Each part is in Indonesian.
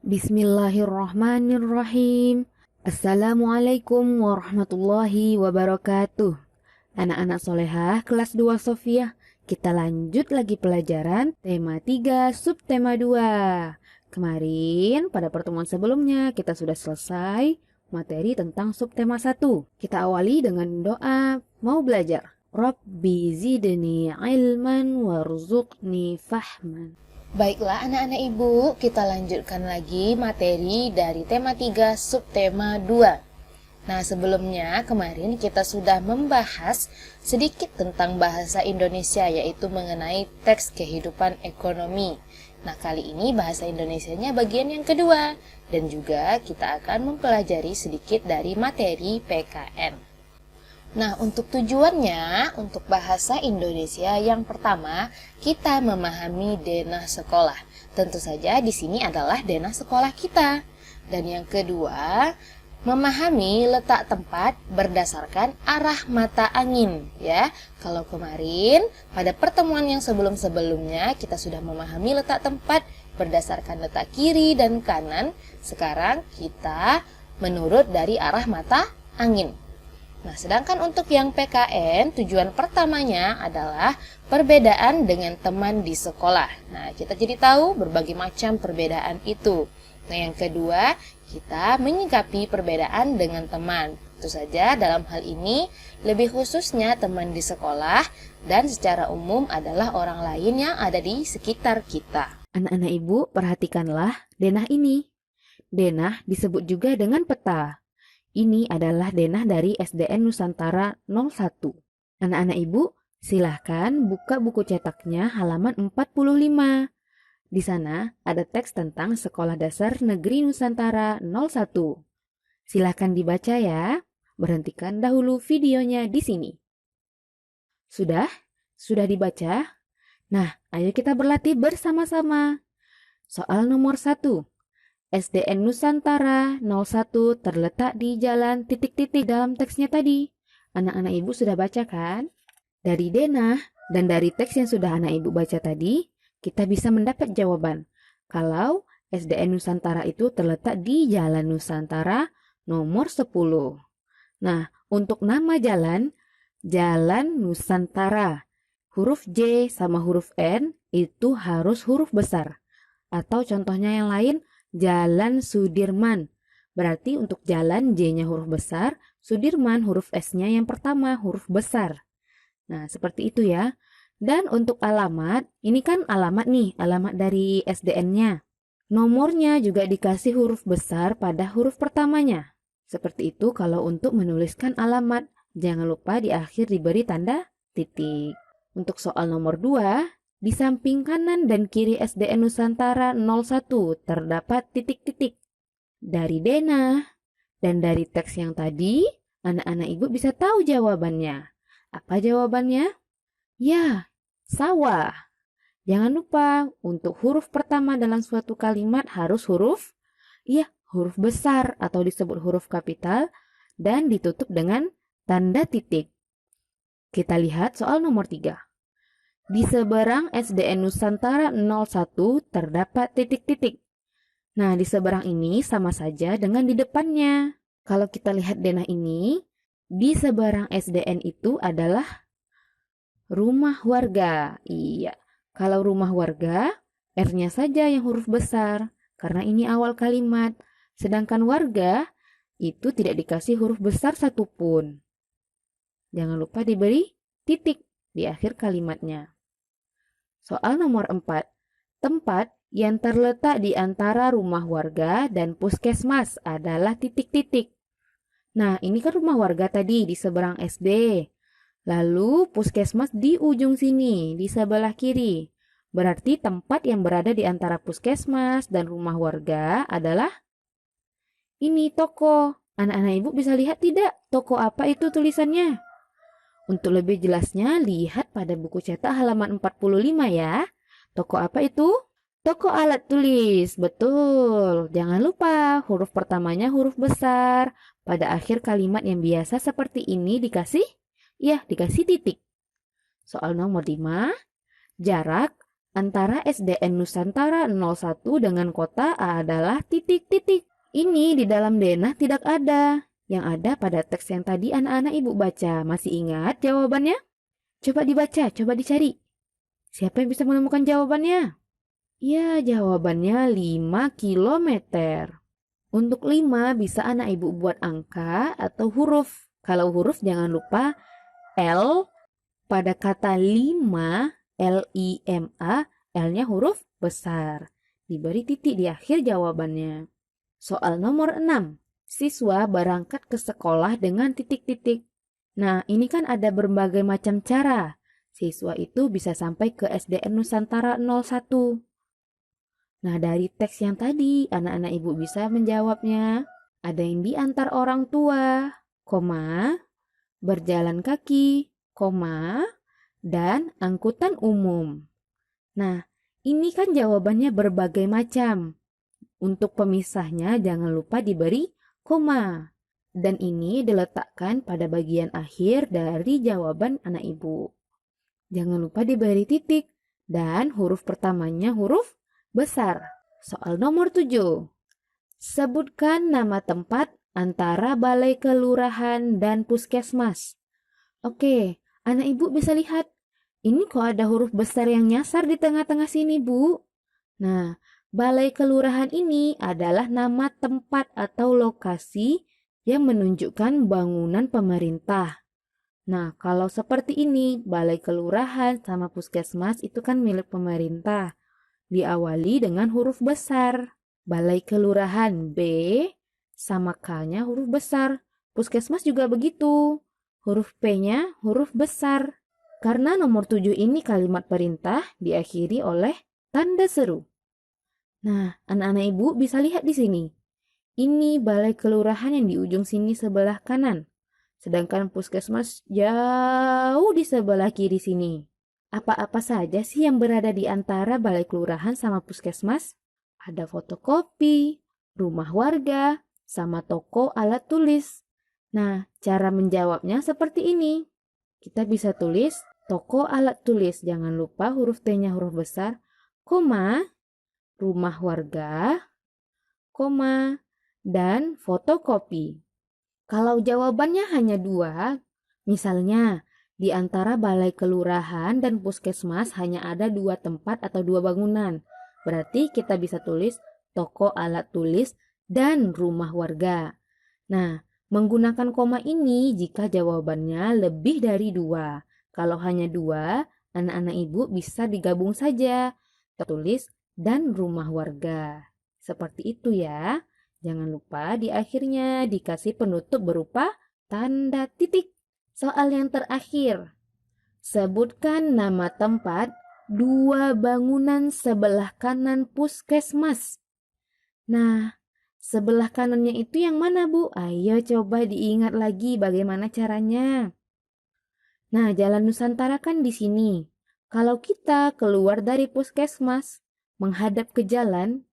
Bismillahirrahmanirrahim. Assalamualaikum warahmatullahi wabarakatuh. Anak-anak solehah kelas 2 Sofiyah, kita lanjut lagi pelajaran tema 3 subtema 2. Kemarin pada pertemuan sebelumnya kita sudah selesai materi tentang subtema 1. Kita awali dengan doa mau belajar. Rabbi zidni ilman warzuqni fahman. Baiklah anak-anak ibu, kita lanjutkan lagi materi dari tema 3 subtema 2. Nah sebelumnya kemarin kita sudah membahas sedikit tentang bahasa Indonesia, yaitu mengenai teks kehidupan ekonomi. Nah kali ini bahasa Indonesianya bagian yang kedua, dan juga kita akan mempelajari sedikit dari materi PKN. Nah, untuk tujuannya, untuk bahasa Indonesia yang pertama, kita memahami denah sekolah. Tentu saja di sini adalah denah sekolah kita. Dan yang kedua, memahami letak tempat berdasarkan arah mata angin, ya. Kalau kemarin pada pertemuan yang sebelum-sebelumnya kita sudah memahami letak tempat berdasarkan letak kiri dan kanan, sekarang kita menurut dari arah mata angin. Nah, sedangkan untuk yang PKN, tujuan pertamanya adalah perbedaan dengan teman di sekolah. Nah, kita jadi tahu berbagai macam perbedaan itu. Nah, yang kedua, kita menyikapi perbedaan dengan teman. Tentu saja dalam hal ini, lebih khususnya teman di sekolah dan secara umum adalah orang lain yang ada di sekitar kita. Anak-anak ibu, perhatikanlah denah ini. Denah disebut juga dengan peta. Ini adalah denah dari SDN Nusantara 01. Anak-anak ibu, silahkan buka buku cetaknya halaman 45. Di sana ada teks tentang Sekolah Dasar Negeri Nusantara 01. Silahkan dibaca ya. Berhentikan dahulu videonya di sini. Sudah? Sudah dibaca? Nah, ayo kita berlatih bersama-sama. Soal nomor 1. SDN Nusantara 01 terletak di jalan titik-titik dalam teksnya tadi. Anak-anak ibu sudah baca kan? Dari denah dan dari teks yang sudah anak ibu baca tadi, kita bisa mendapat jawaban. Kalau SDN Nusantara itu terletak di Jalan Nusantara nomor 10. Nah, untuk nama jalan, Jalan Nusantara. Huruf J sama huruf N itu harus huruf besar. Atau contohnya yang lain, Jalan Sudirman. Berarti untuk jalan J-nya huruf besar, Sudirman huruf S-nya yang pertama huruf besar. Nah, seperti itu ya. Dan untuk alamat, ini kan alamat nih, alamat dari SDN-nya. Nomornya juga dikasih huruf besar pada huruf pertamanya. Seperti itu kalau untuk menuliskan alamat. Jangan lupa di akhir diberi tanda titik. Untuk soal nomor 2, di samping kanan dan kiri SDN Nusantara 01 terdapat titik-titik. Dari denah dan dari teks yang tadi, anak-anak ibu bisa tahu jawabannya. Apa jawabannya? Ya, sawah. Jangan lupa, untuk huruf pertama dalam suatu kalimat harus huruf besar atau disebut huruf kapital dan ditutup dengan tanda titik. Kita lihat soal nomor 3. Di seberang SDN Nusantara 01 terdapat titik-titik. Nah, di seberang ini sama saja dengan di depannya. Kalau kita lihat denah ini, di seberang SDN itu adalah rumah warga. Iya, kalau rumah warga, R-nya saja yang huruf besar, karena ini awal kalimat. Sedangkan warga, itu tidak dikasih huruf besar satupun. Jangan lupa diberi titik di akhir kalimatnya. Soal nomor 4. Tempat yang terletak di antara rumah warga dan puskesmas adalah titik-titik. Nah, ini kan rumah warga tadi di seberang SD. Lalu puskesmas di ujung sini, di sebelah kiri. Berarti tempat yang berada di antara puskesmas dan rumah warga adalah ini toko. Anak-anak ibu bisa lihat tidak toko apa itu tulisannya? Untuk lebih jelasnya, lihat pada buku cetak halaman 45 ya. Toko apa itu? Toko alat tulis. Betul. Jangan lupa, huruf pertamanya huruf besar. Pada akhir kalimat yang biasa seperti ini dikasih titik. Soal nomor 5. Jarak antara SDN Nusantara 01 dengan kota adalah titik-titik. Ini di dalam denah tidak ada. Yang ada pada teks yang tadi anak-anak ibu baca. Masih ingat jawabannya? Coba dibaca, coba dicari. Siapa yang bisa menemukan jawabannya? Ya, jawabannya 5 kilometer. Untuk 5 bisa anak ibu buat angka atau huruf. Kalau huruf jangan lupa L pada kata 5, L-I-M-A, L-nya huruf besar. Diberi titik di akhir jawabannya. Soal nomor 6. Siswa berangkat ke sekolah dengan titik-titik. Nah, ini kan ada berbagai macam cara. Siswa itu bisa sampai ke SDN Nusantara 01. Nah, dari teks yang tadi, anak-anak ibu bisa menjawabnya. Ada yang diantar orang tua, koma, berjalan kaki, koma, dan angkutan umum. Nah, ini kan jawabannya berbagai macam. Untuk pemisahnya jangan lupa diberi koma. Dan ini diletakkan pada bagian akhir dari jawaban anak ibu. Jangan lupa diberi titik dan huruf pertamanya huruf besar. Soal nomor 7. Sebutkan nama tempat antara balai kelurahan dan puskesmas. Oke, anak ibu bisa lihat. Ini kok ada huruf besar yang nyasar di tengah-tengah sini, Bu? Nah, balai kelurahan ini adalah nama tempat atau lokasi yang menunjukkan bangunan pemerintah. Nah, kalau seperti ini, balai kelurahan sama puskesmas itu kan milik pemerintah. Diawali dengan huruf besar. Balai kelurahan B sama K-nya huruf besar. Puskesmas juga begitu. Huruf P-nya huruf besar. Karena nomor 7 ini kalimat perintah diakhiri oleh tanda seru. Nah, anak-anak ibu bisa lihat di sini. Ini balai kelurahan yang di ujung sini sebelah kanan. Sedangkan puskesmas jauh di sebelah kiri sini. Apa-apa saja sih yang berada di antara balai kelurahan sama puskesmas? Ada fotokopi, rumah warga, sama toko alat tulis. Nah, cara menjawabnya seperti ini. Kita bisa tulis toko alat tulis. Jangan lupa huruf T-nya huruf besar, koma, rumah warga, koma, dan fotokopi. Kalau jawabannya hanya 2, misalnya di antara balai kelurahan dan puskesmas hanya ada 2 tempat atau 2 bangunan. Berarti kita bisa tulis toko alat tulis dan rumah warga. Nah, menggunakan koma ini jika jawabannya lebih dari 2. Kalau hanya 2, anak-anak ibu bisa digabung saja. Tulis dan rumah warga. Seperti itu ya. Jangan lupa di akhirnya dikasih penutup berupa tanda titik. Soal yang terakhir. Sebutkan nama tempat 2 bangunan sebelah kanan puskesmas. Nah, sebelah kanannya itu yang mana, Bu? Ayo coba diingat lagi bagaimana caranya. Nah, Jalan Nusantara kan di sini. Kalau kita keluar dari puskesmas, menghadap ke jalan,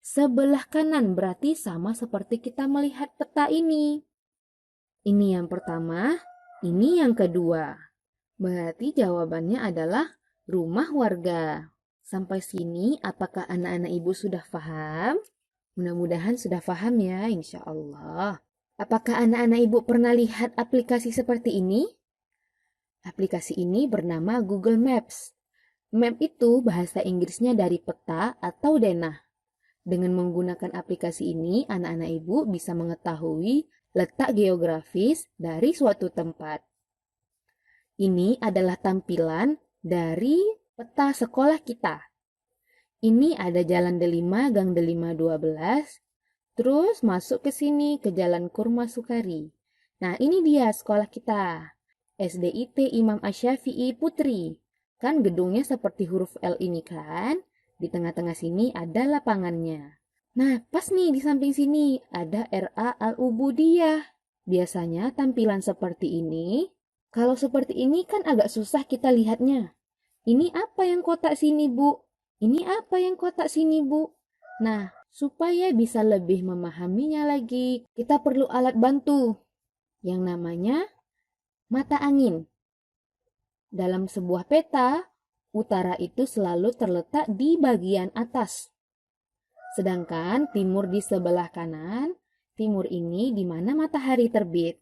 sebelah kanan berarti sama seperti kita melihat peta ini. Ini yang pertama, ini yang kedua. Berarti jawabannya adalah rumah warga. Sampai sini, apakah anak-anak ibu sudah paham? Mudah-mudahan sudah paham ya, insya Allah. Apakah anak-anak ibu pernah lihat aplikasi seperti ini? Aplikasi ini bernama Google Maps. Map itu bahasa Inggrisnya dari peta atau denah. Dengan menggunakan aplikasi ini, anak-anak ibu bisa mengetahui letak geografis dari suatu tempat. Ini adalah tampilan dari peta sekolah kita. Ini ada Jalan Delima, Gang Delima 12, terus masuk ke sini ke Jalan Kurma Sukari. Nah, ini dia sekolah kita. SDIT Imam Asy-Syafi'i Putri. Kan gedungnya seperti huruf L ini kan? Di tengah-tengah sini ada lapangannya. Nah, pas nih di samping sini ada RA Al-Ubudiyah. Biasanya tampilan seperti ini. Kalau seperti ini kan agak susah kita lihatnya. Ini apa yang kotak sini, Bu? Ini apa yang kotak sini, Bu? Nah, supaya bisa lebih memahaminya lagi, kita perlu alat bantu yang namanya mata angin. Dalam sebuah peta, Utara itu selalu terletak di bagian atas. Sedangkan timur di sebelah kanan, timur ini di mana matahari terbit.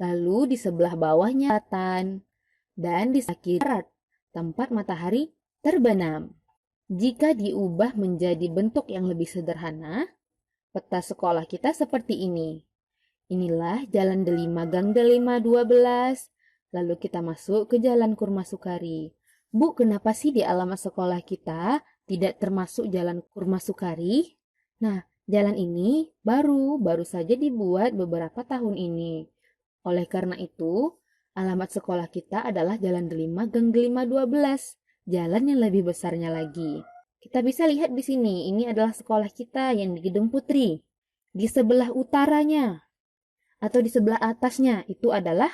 Lalu di sebelah bawahnya selatan, dan di kiri barat, tempat matahari terbenam. Jika diubah menjadi bentuk yang lebih sederhana, peta sekolah kita seperti ini. Inilah Jalan Delima Gang Delima 12, lalu kita masuk ke Jalan Kurma Sukari. Bu, kenapa sih di alamat sekolah kita tidak termasuk Jalan Kurma Sukari? Nah, jalan ini baru saja dibuat beberapa tahun ini. Oleh karena itu, alamat sekolah kita adalah Jalan Delima Gang Delima 12, jalan yang lebih besarnya lagi. Kita bisa lihat di sini, ini adalah sekolah kita yang di Gedung Putri. Di sebelah utaranya atau di sebelah atasnya itu adalah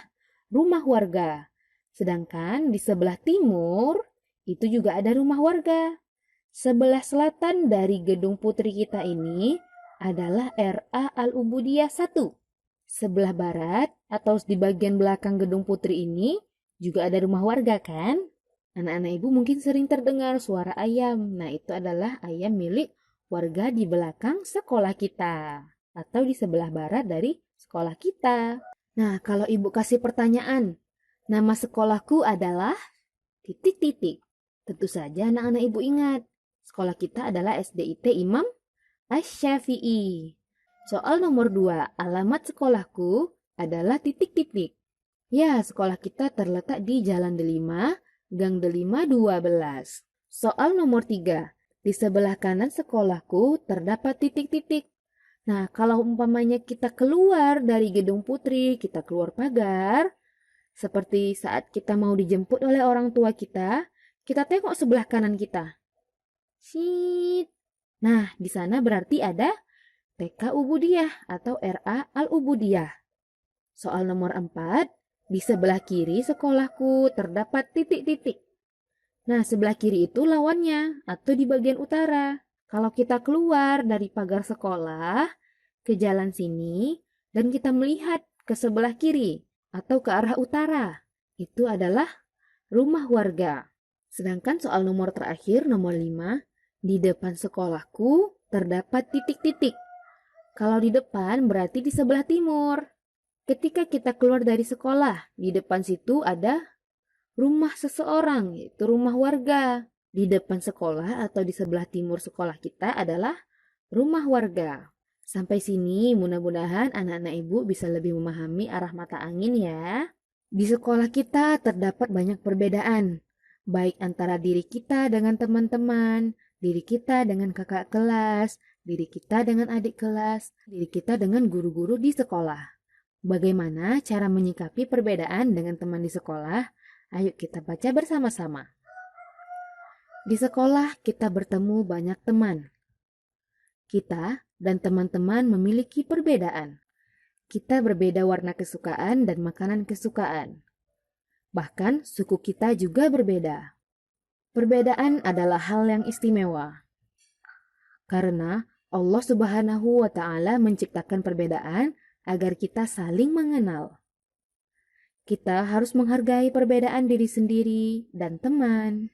rumah warga. Sedangkan di sebelah timur itu juga ada rumah warga. Sebelah selatan dari Gedung Putri kita ini adalah RA Al-Ubudiyah 1. Sebelah barat atau di bagian belakang Gedung Putri ini juga ada rumah warga kan? Anak-anak ibu mungkin sering terdengar suara ayam. Nah, itu adalah ayam milik warga di belakang sekolah kita atau di sebelah barat dari sekolah kita. Nah, kalau ibu kasih pertanyaan, nama sekolahku adalah titik-titik. Tentu saja anak-anak ibu ingat, sekolah kita adalah SDIT Imam Asy-Syafi'i. Soal nomor 2, alamat sekolahku adalah titik-titik. Ya, sekolah kita terletak di Jalan Delima, Gang Delima 12. Soal nomor 3, di sebelah kanan sekolahku terdapat titik-titik. Nah, kalau umpamanya kita keluar dari Gedung Putri, kita keluar pagar, seperti saat kita mau dijemput oleh orang tua kita tengok sebelah kanan kita. Shit. Nah, di sana berarti ada TK Ubudiyah atau RA Al-Ubudiyah. Soal nomor 4, di sebelah kiri sekolahku terdapat titik-titik. Nah, sebelah kiri itu lawannya atau di bagian utara. Kalau kita keluar dari pagar sekolah ke jalan sini dan kita melihat ke sebelah kiri atau ke arah utara, itu adalah rumah warga. Sedangkan soal nomor terakhir, nomor 5, di depan sekolahku terdapat titik-titik. Kalau di depan berarti di sebelah timur. Ketika kita keluar dari sekolah, di depan situ ada rumah seseorang, yaitu rumah warga. Di depan sekolah atau di sebelah timur sekolah kita adalah rumah warga. Sampai sini mudah-mudahan anak-anak ibu bisa lebih memahami arah mata angin ya. Di sekolah kita terdapat banyak perbedaan, baik antara diri kita dengan teman-teman, diri kita dengan kakak kelas, diri kita dengan adik kelas, diri kita dengan guru-guru di sekolah. Bagaimana cara menyikapi perbedaan dengan teman di sekolah? Ayo kita baca bersama-sama. Di sekolah kita bertemu banyak teman. Kita dan teman-teman memiliki perbedaan. Kita berbeda warna kesukaan dan makanan kesukaan. Bahkan suku kita juga berbeda. Perbedaan adalah hal yang istimewa. Karena Allah Subhanahu wa Ta'ala menciptakan perbedaan agar kita saling mengenal. Kita harus menghargai perbedaan diri sendiri dan teman.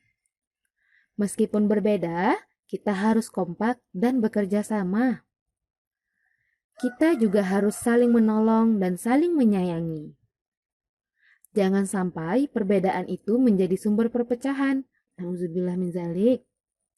Meskipun berbeda, kita harus kompak dan bekerja sama. Kita juga harus saling menolong dan saling menyayangi. Jangan sampai perbedaan itu menjadi sumber perpecahan. Nauzubillah min dzalik.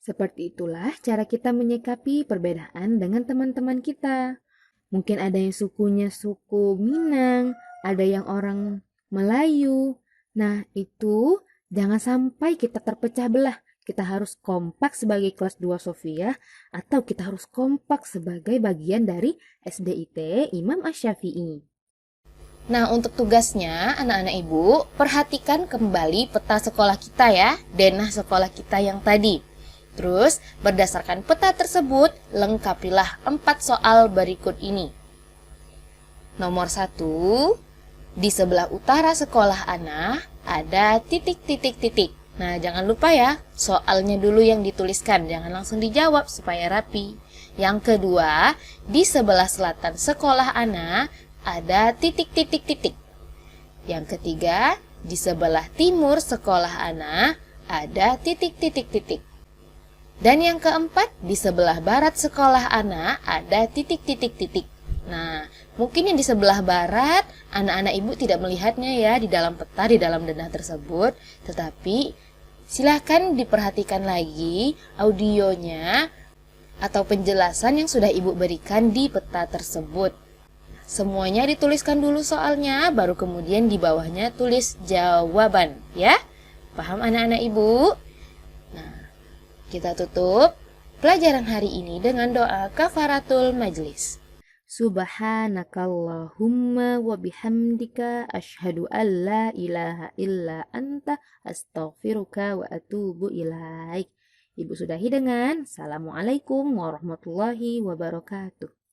Seperti itulah cara kita menyikapi perbedaan dengan teman-teman kita. Mungkin ada yang sukunya suku Minang, ada yang orang Melayu. Nah, itu jangan sampai kita terpecah belah. Kita harus kompak sebagai kelas 2 Sofia atau kita harus kompak sebagai bagian dari SDIT Imam Asy-Syafi'i. Nah, untuk tugasnya anak-anak ibu, perhatikan kembali peta sekolah kita ya, denah sekolah kita yang tadi. Terus, berdasarkan peta tersebut, lengkapilah 4 soal berikut ini. Nomor 1, di sebelah utara sekolah Ana ada titik-titik-titik. Nah, jangan lupa ya, soalnya dulu yang dituliskan, jangan langsung dijawab supaya rapi. Yang kedua, di sebelah selatan sekolah Ana ada titik-titik-titik. Yang ketiga, di sebelah timur sekolah Ana ada titik-titik-titik. Dan yang keempat, di sebelah barat sekolah Ana ada titik-titik-titik. Nah, mungkin yang di sebelah barat, anak-anak ibu tidak melihatnya ya di dalam peta, di dalam denah tersebut. Tetapi, silahkan diperhatikan lagi audionya atau penjelasan yang sudah ibu berikan di peta tersebut. Semuanya dituliskan dulu soalnya, baru kemudian di bawahnya tulis jawaban, ya. Paham anak-anak ibu? Kita tutup pelajaran hari ini dengan doa kafaratul majlis. Subhanakallahumma wa bihamdika asyhadu an la ilaha illa anta astaghfiruka wa atubu ilaik. Ibu sudahi dengan Assalamualaikum warahmatullahi wabarakatuh.